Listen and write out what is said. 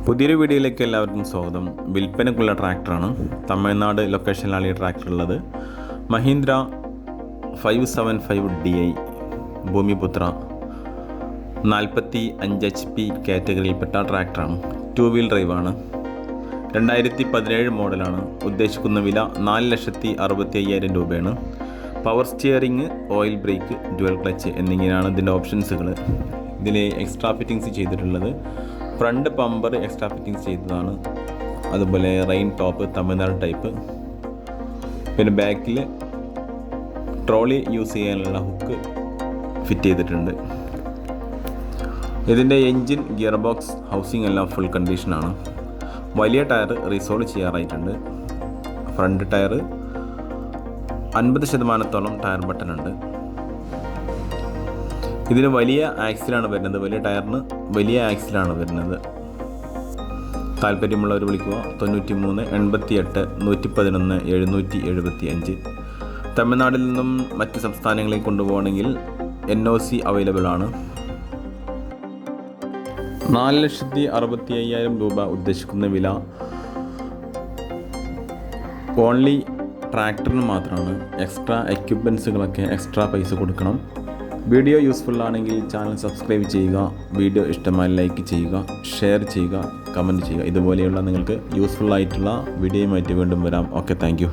പുതിയൊരു വീഡിയോയിലേക്ക് എല്ലാവർക്കും സ്വാഗതം. വിൽപ്പനക്കുള്ള ട്രാക്ടറാണ്. തമിഴ്നാട് ലൊക്കേഷനിലാണ് ഈ ട്രാക്ടർ ഉള്ളത്. മഹീന്ദ്ര 575Di ഭൂമിപുത്ര 45 HP കാറ്റഗറിയിൽപ്പെട്ട ട്രാക്ടറാണ്. 2 വീൽ ഡ്രൈവാണ്. 2017 മോഡലാണ്. ഉദ്ദേശിക്കുന്ന വില 4,65,000 രൂപയാണ്. Power steering, oil brake, dual clutch എന്നിങ്ങനെയാണ് ഇതിൻ്റെ ഓപ്ഷൻസുകൾ. ഇതിൽ എക്സ്ട്രാ ഫിറ്റിങ്സ് ചെയ്തിട്ടുള്ളത് ഫ്രണ്ട് പമ്പർ എക്സ്ട്രാ ഫിറ്റിങ്സ് ചെയ്തതാണ്. അതുപോലെ റെയിൻ ടോപ്പ് തമിഴ്നാട് ടൈപ്പ്. പിന്നെ ബാക്കിൽ ട്രോളി യൂസ് ചെയ്യാനുള്ള ഹുക്ക് ഫിറ്റ് ചെയ്തിട്ടുണ്ട്. ഇതിൻ്റെ എൻജിൻ, ഗിയർ ബോക്സ്, ഹൗസിംഗ് എല്ലാം ഫുൾ കണ്ടീഷനാണ്. വലിയ ടയർ റീസോൾവ് ചെയ്യാറായിട്ടുണ്ട്. ഫ്രണ്ട് ടയർ 50% ടയർ ബട്ടനുണ്ട്. ഇതിന് വലിയ ആക്സിലാണ് വരുന്നത്. വലിയ ടയറിന് വലിയ ആക്സിലാണ് വരുന്നത്. താല്പര്യമുള്ളവർ വിളിക്കുക. 93 88 111 775. തമിഴ്നാട്ടിൽ നിന്നും മറ്റ് സംസ്ഥാനങ്ങളിലേക്ക് കൊണ്ടുപോകണമെങ്കിൽ NOC അവൈലബിൾ ആണ്. 4,65,000 രൂപ ഉദ്ദേശിക്കുന്ന വില ഓൺലി ട്രാക്ടറിന് മാത്രമാണ്. എക്സ്ട്രാ എക്യുപ്മെൻസുകളൊക്കെ എക്സ്ട്രാ പൈസ കൊടുക്കണം. വീഡിയോ യൂസ്ഫുൾ ആണെങ്കിൽ ചാനൽ സബ്സ്ക്രൈബ് ചെയ്യുക. വീഡിയോ ഇഷ്ടമായി ലൈക്ക് ചെയ്യുക, ഷെയർ ചെയ്യുക, കമൻറ്റ് ചെയ്യുക. ഇതുപോലെയുള്ള നിങ്ങൾക്ക് യൂസ്ഫുൾ ആയിട്ടുള്ള വീഡിയോയുമായിട്ട് വീണ്ടും വരാം. Okay, thank you.